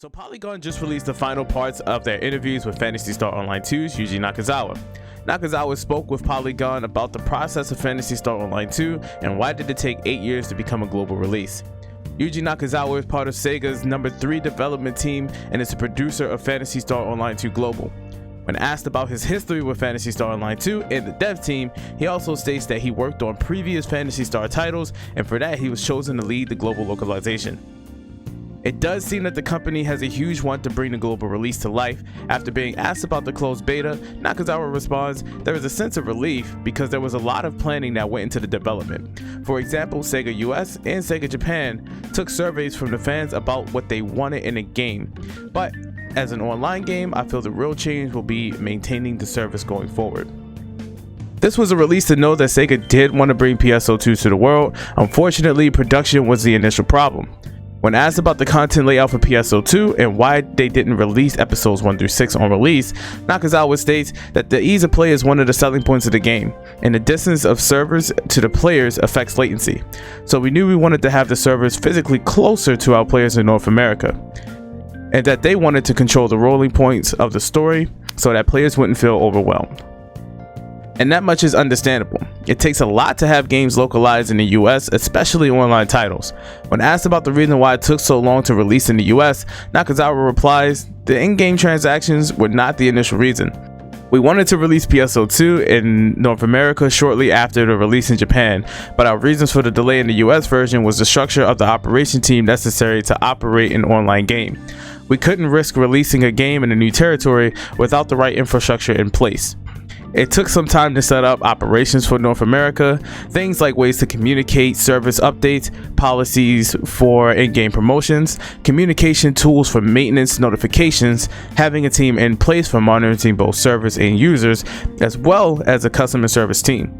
So Polygon just released the final parts of their interviews with Phantasy Star Online 2's Yuji Nakazawa. Nakazawa spoke with Polygon about the process of Phantasy Star Online 2 and why did it take 8 years to become a global release. Yuji Nakazawa is part of Sega's #3 development team and is a producer of Phantasy Star Online 2 Global. When asked about his history with Phantasy Star Online 2 and the dev team, he also states that he worked on previous Phantasy Star titles and for that he was chosen to lead the global localization. It does seem that the company has a huge want to bring the global release to life. After being asked about the closed beta, Nakazawa responds, "There is a sense of relief because there was a lot of planning that went into the development. For example, Sega US and Sega Japan took surveys from the fans about what they wanted in a game. But as an online game, I feel the real change will be maintaining the service going forward." This was a release to know that Sega did want to bring PSO2 to the world. Unfortunately, production was the initial problem. When asked about the content layout for PSO2 and why they didn't release episodes 1 through 6 on release, Nakazawa states that the ease of play is one of the selling points of the game, and the distance of servers to the players affects latency. So we knew we wanted to have the servers physically closer to our players in North America, and that they wanted to control the rolling points of the story so that players wouldn't feel overwhelmed. And that much is understandable. It takes a lot to have games localized in the US, especially online titles. When asked about the reason why it took so long to release in the US, Nakazawa replies, "The in-game transactions were not the initial reason. We wanted to release PSO2 in North America shortly after the release in Japan, but our reasons for the delay in the US version was the structure of the operation team necessary to operate an online game. We couldn't risk releasing a game in a new territory without the right infrastructure in place. It took some time to set up operations for North America, things like ways to communicate, service updates, policies for in-game promotions, communication tools for maintenance notifications, having a team in place for monitoring both servers and users, as well as a customer service team.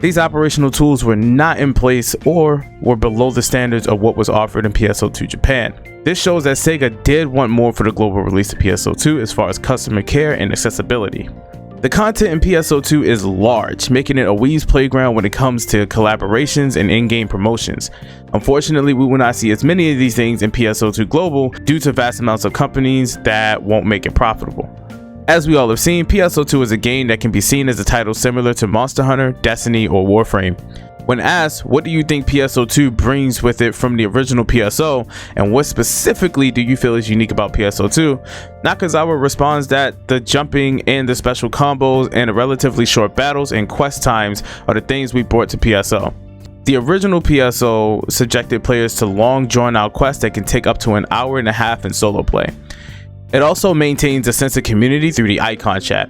These operational tools were not in place or were below the standards of what was offered in PSO2 Japan. This shows that Sega did want more for the global release of PSO2 as far as customer care and accessibility. The content in PSO2 is large, making it a weeb's playground when it comes to collaborations and in-game promotions. Unfortunately, we will not see as many of these things in PSO2 Global due to vast amounts of companies that won't make it profitable. As we all have seen, PSO2 is a game that can be seen as a title similar to Monster Hunter, Destiny, or Warframe. When asked, what do you think PSO2 brings with it from the original PSO, and what specifically do you feel is unique about PSO2, Nakazawa responds that the jumping and the special combos and the relatively short battles and quest times are the things we brought to PSO. The original PSO subjected players to long drawn-out quests that can take up to an hour and a half in solo play. It also maintains a sense of community through the icon chat.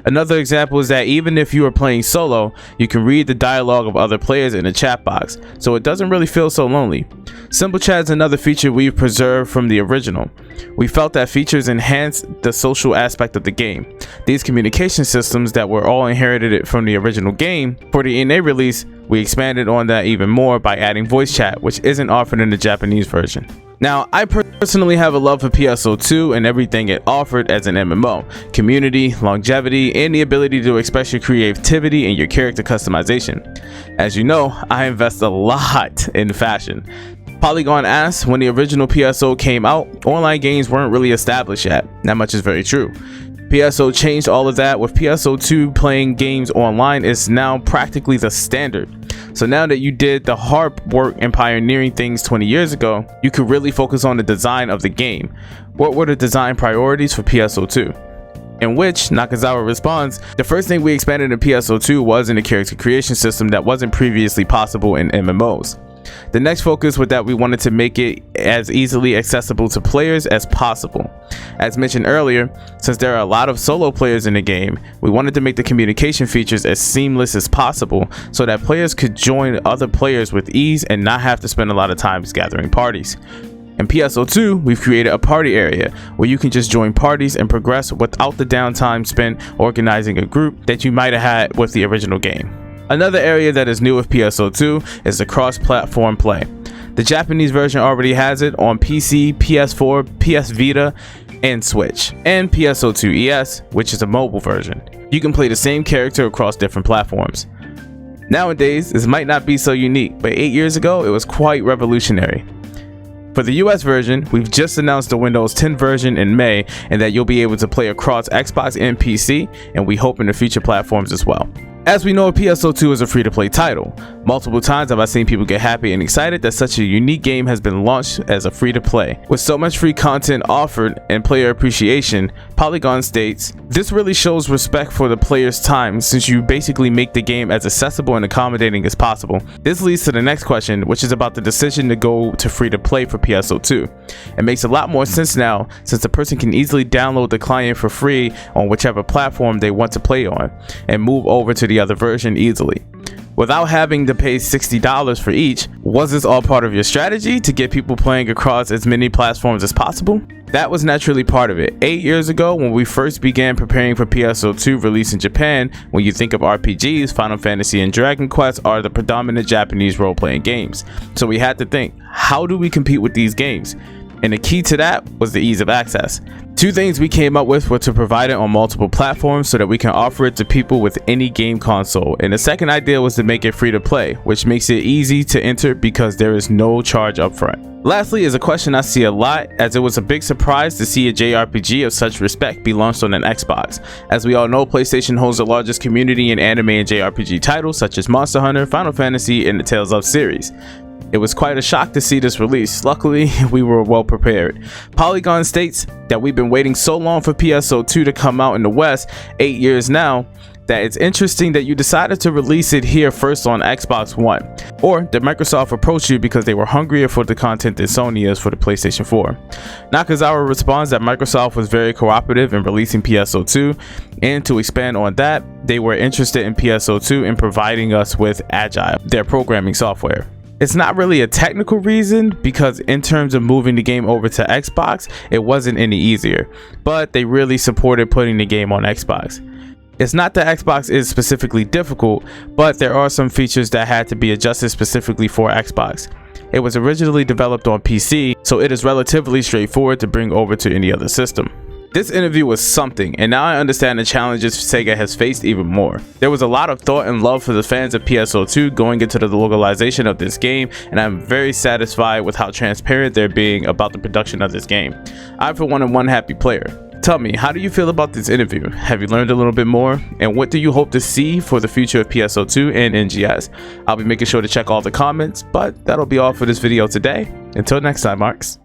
Another example is that even if you are playing solo, you can read the dialogue of other players in the chat box, so it doesn't really feel so lonely. Simple chat is another feature we've preserved from the original. We felt that features enhance the social aspect of the game. These communication systems that were all inherited from the original game, for the NA release, we expanded on that even more by adding voice chat, which isn't offered in the Japanese version. Now, I personally have a love for PSO2 and everything it offered as an MMO. Community, longevity, and the ability to express your creativity and your character customization. As you know, I invest a lot in fashion. Polygon asks, when the original PSO came out, online games weren't really established yet. That much is very true. PSO changed all of that. With PSO2, playing games online is now practically the standard. So now that you did the hard work in pioneering things 20 years ago, you could really focus on the design of the game. What were the design priorities for PSO2? In which Nakazawa responds, the first thing we expanded in PSO2 was in the character creation system that wasn't previously possible in MMOs. The next focus was that we wanted to make it as easily accessible to players as possible. As mentioned earlier, since there are a lot of solo players in the game, we wanted to make the communication features as seamless as possible so that players could join other players with ease and not have to spend a lot of time gathering parties. In PSO2, we've created a party area where you can just join parties and progress without the downtime spent organizing a group that you might have had with the original game. Another area that is new with PSO2 is the cross-platform play. The Japanese version already has it on PC, PS4, PS Vita, and Switch, and PSO2 ES, which is a mobile version. You can play the same character across different platforms. Nowadays, this might not be so unique, but 8 years ago, it was quite revolutionary. For the US version, we've just announced the Windows 10 version in May, and that you'll be able to play across Xbox and PC, and we hope in the future platforms as well. As we know, PSO2 is a free-to-play title. Multiple times have I seen people get happy and excited that such a unique game has been launched as a free-to-play. With so much free content offered and player appreciation, Polygon states, "This really shows respect for the player's time since you basically make the game as accessible and accommodating as possible." This leads to the next question, which is about the decision to go to free-to-play for PSO2. It makes a lot more sense now since the person can easily download the client for free on whichever platform they want to play on and move over to the other version easily without having to pay $60 for each. Was this all part of your strategy to get people playing across as many platforms as possible? That was naturally part of it. 8 years ago, when we first began preparing for PSO2 release in Japan, when you think of RPGs, Final Fantasy and Dragon Quest are the predominant Japanese role-playing games. So we had to think, how do we compete with these games? And the key to that was the ease of access. Two things we came up with were to provide it on multiple platforms so that we can offer it to people with any game console. And the second idea was to make it free to play, which makes it easy to enter because there is no charge upfront. Lastly is a question I see a lot, as it was a big surprise to see a JRPG of such respect be launched on an Xbox. As we all know, PlayStation holds the largest community in anime and JRPG titles such as Monster Hunter, Final Fantasy, and the Tales of series. It was quite a shock to see this release. Luckily, we were well prepared. Polygon states that we've been waiting so long for PSO2 to come out in the West, 8 years now, that it's interesting that you decided to release it here first on Xbox One. Or did Microsoft approach you because they were hungrier for the content than Sony is for the PlayStation 4? Nakazawa responds that Microsoft was very cooperative in releasing PSO2, and to expand on that, they were interested in PSO2 in providing us with Agile, their programming software. It's not really a technical reason because in terms of moving the game over to Xbox, it wasn't any easier, but they really supported putting the game on Xbox. It's not that Xbox is specifically difficult, but there are some features that had to be adjusted specifically for Xbox. It was originally developed on PC, so it is relatively straightforward to bring over to any other system. This interview was something, and now I understand the challenges Sega has faced even more. There was a lot of thought and love for the fans of PSO2 going into the localization of this game, and I'm very satisfied with how transparent they're being about the production of this game. I for one am one happy player. Tell me, how do you feel about this interview? Have you learned a little bit more? And what do you hope to see for the future of PSO2 and NGS? I'll be making sure to check all the comments, but that'll be all for this video today. Until next time, Marks.